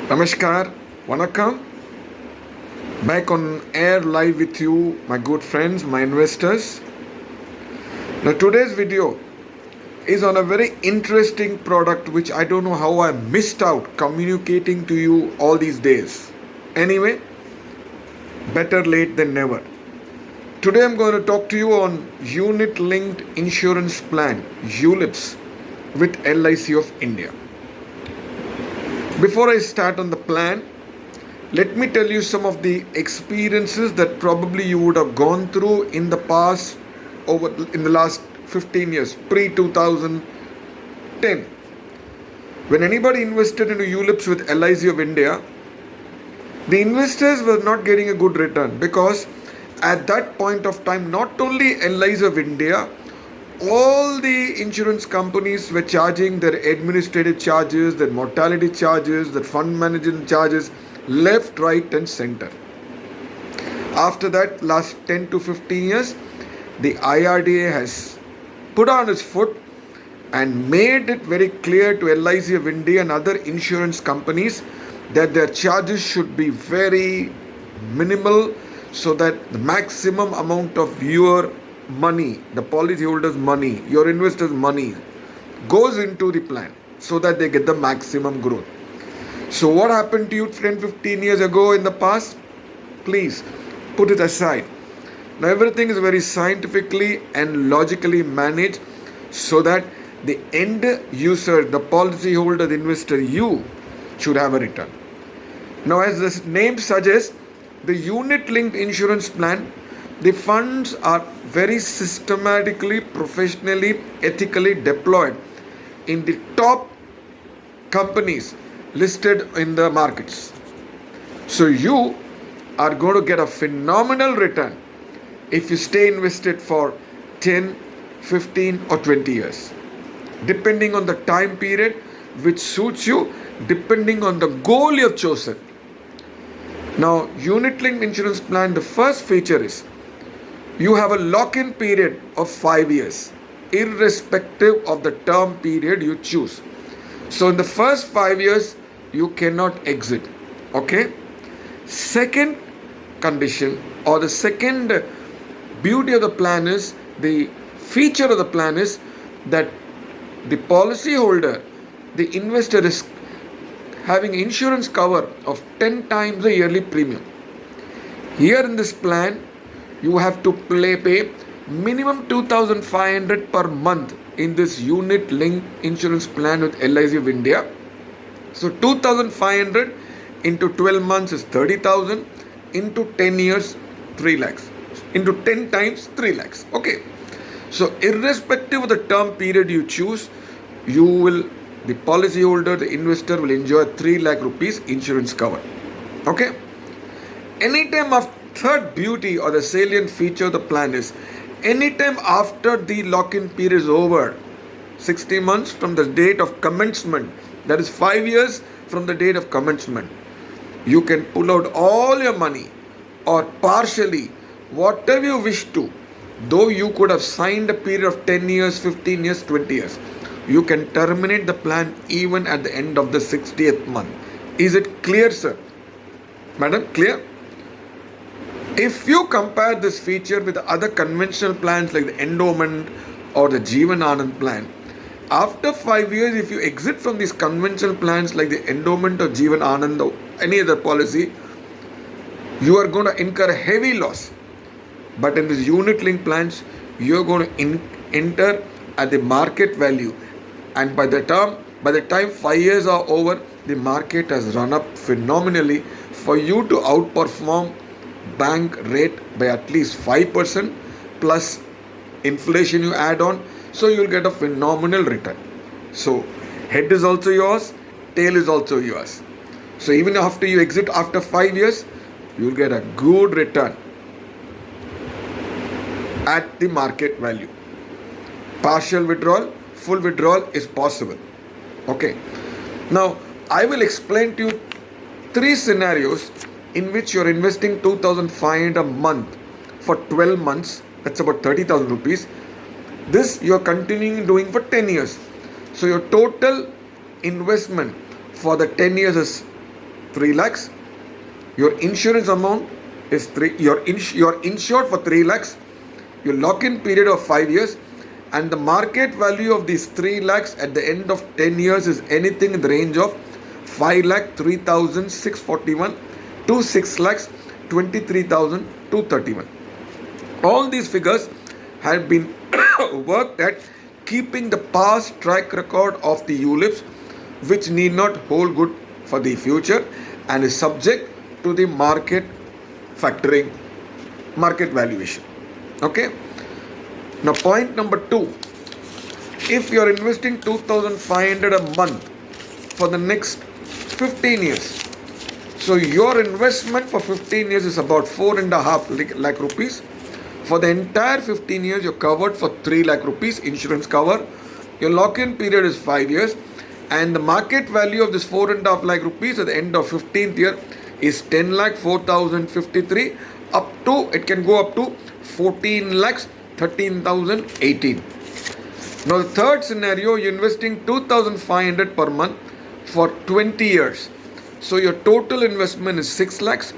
Namaskar, Vanakkam. Back on air live with you, my good friends, my investors. Now, today's video is on a very interesting product which I don't know how I missed out communicating to you all these days. Anyway, better late than never. Today, I'm going to talk to you on unit linked insurance plan, ULIPs, with LIC of India. Before I start on the plan, let me tell you some of the experiences that probably you would have gone through in the past, in the last 15 years, pre 2010. When anybody invested into ULIPs with LIC of India, the investors were not getting a good return because at that point of time, not only LIC of India, all the insurance companies were charging their administrative charges, their mortality charges, their fund management charges left, right, and center. After that, last 10 to 15 years, the IRDA has put on its foot and made it very clear to LIC of India and other insurance companies that their charges should be very minimal so that the maximum amount of your money, the policyholder's money, your investor's money goes into the plan so that they get the maximum growth. So what happened to you 10-15 years ago in the past? Please put it aside. Now everything is very scientifically and logically managed so that the end user, the policyholder, the investor, you should have a return. Now as the name suggests, the unit linked insurance plan, the funds are very systematically, professionally, ethically deployed in the top companies listed in the markets. So you are going to get a phenomenal return if you stay invested for 10, 15 or 20 years. Depending on the time period which suits you, depending on the goal you have chosen. Now, unit linked insurance plan, the first feature is you have a lock-in period of 5 years, irrespective of the term period you choose. So in the first 5 years, you cannot exit. Okay? Second condition or the second beauty of the plan is, the feature of the plan is that the policyholder, the investor is having insurance cover of 10 times the yearly premium. Here in this plan, you have to pay minimum 2,500 per month in this unit linked insurance plan with LIC of India. So 2,500 into 12 months is 30,000, into 10 years 3 lakhs, into 10 times 3 lakhs. Okay. So irrespective of the term period you choose, the policyholder, the investor will enjoy 3 lakh rupees insurance cover. Okay. Anytime after, third beauty or the salient feature of the plan is, anytime after the lock-in period is over, 60 months from the date of commencement, that is 5 years from the date of commencement, you can pull out all your money or partially, whatever you wish to. Though you could have signed a period of 10 years, 15 years, 20 years, you can terminate the plan even at the end of the 60th month. Is it clear, sir? Madam, clear? If you compare this feature with other conventional plans like the endowment or the Jeevan Anand plan, after 5 years, if you exit from these conventional plans like the endowment or Jeevan Anand or any other policy, you are going to incur a heavy loss. But in these unit linked plans, you are going to enter at the market value, and by the time 5 years are over, the market has run up phenomenally for you to outperform bank rate by at least 5% plus inflation you add on. So you will get a phenomenal return. So head is also yours, tail is also yours. So even after you exit after 5 years, you will get a good return at the market value. Partial withdrawal, full withdrawal is possible. Okay. Now I will explain to you 3 scenarios in which you are investing 2,500 a month for 12 months. That's about 30,000 rupees. This you are continuing doing for 10 years. So your total investment for the 10 years is 3 lakhs. Your insurance amount is you're insured for 3 lakhs. Your lock-in period of 5 years, and the market value of these 3 lakhs at the end of 10 years is anything in the range of 5 lakh 3,641 to 6 lakhs 23,231. All these figures have been worked at keeping the past track record of the ULIPs, which need not hold good for the future and is subject to the market factoring, market valuation. Okay. Now point number 2, if you are investing 2,500 a month for the next 15 years, so your investment for 15 years is about 4.5 lakh rupees. For the entire 15 years, you're covered for 3 lakh rupees insurance cover. Your lock-in period is 5 years, and the market value of this 4.5 lakh rupees at the end of 15th year is 10 lakh 4,053 up to, it can go up to 14 lakhs 13,018. Now the third scenario, you're investing 2,500 per month for 20 years. So your total investment is 6 lakhs.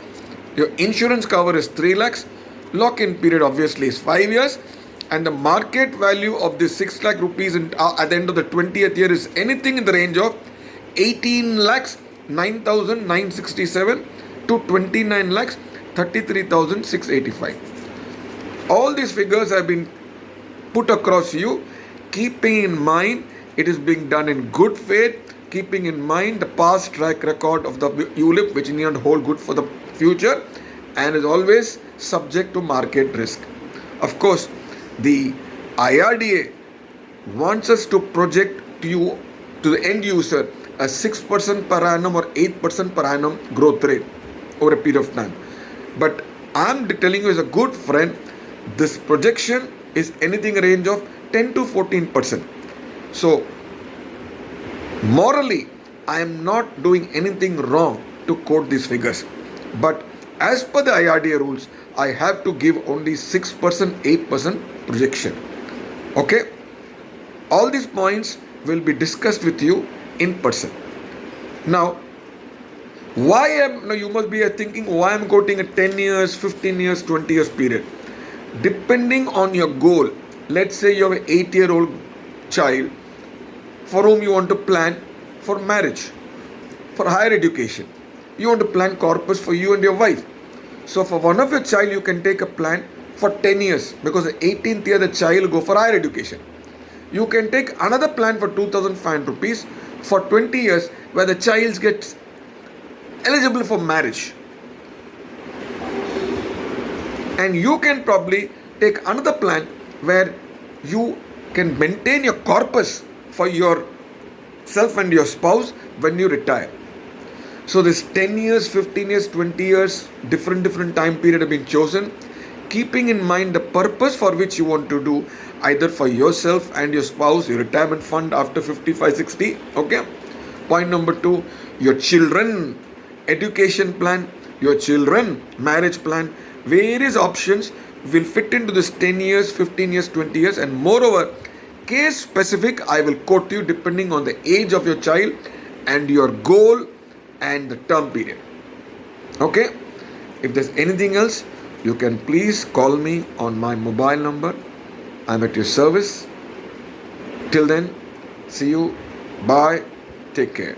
Your insurance cover is 3 lakhs. Lock-in period obviously is 5 years. And the market value of this 6 lakh rupees at the end of the 20th year is anything in the range of 18 lakhs 9,967 to 29 lakhs 33,685. All these figures have been put across you, keeping in mind it is being done in good faith, keeping in mind the past track record of the ULIP, which need not hold good for the future and is always subject to market risk. Of course, the IRDA wants us to project to the end user a 6% per annum or 8% per annum growth rate over a period of time. But I'm telling you as a good friend, this projection is anything range of 10 to 14%. So morally, I am not doing anything wrong to quote these figures. But as per the IRDA rules, I have to give only 6%, 8% projection. Okay? All these points will be discussed with you in person. Now, now you must be thinking why I'm quoting a 10 years, 15 years, 20 years period. Depending on your goal, let's say you have an 8-year-old child for whom you want to plan for marriage, for higher education. You want to plan corpus for you and your wife. So for one of your child, you can take a plan for 10 years because the 18th year the child will go for higher education. You can take another plan for 2,500 rupees for 20 years where the child gets eligible for marriage. And you can probably take another plan where you can maintain your corpus for yourself and your spouse when you retire. So this 10 years, 15 years, 20 years, different time period have been chosen, keeping in mind the purpose for which you want to do, either for yourself and your spouse, your retirement fund after 55, 60. Okay. Point number 2, your children education plan, your children marriage plan, various options will fit into this 10 years, 15 years, 20 years, and moreover, case specific, I will quote you depending on the age of your child and your goal and the term period. Okay? If there's anything else, you can please call me on my mobile number. I'm at your service. Till then, see you. Bye. Take care.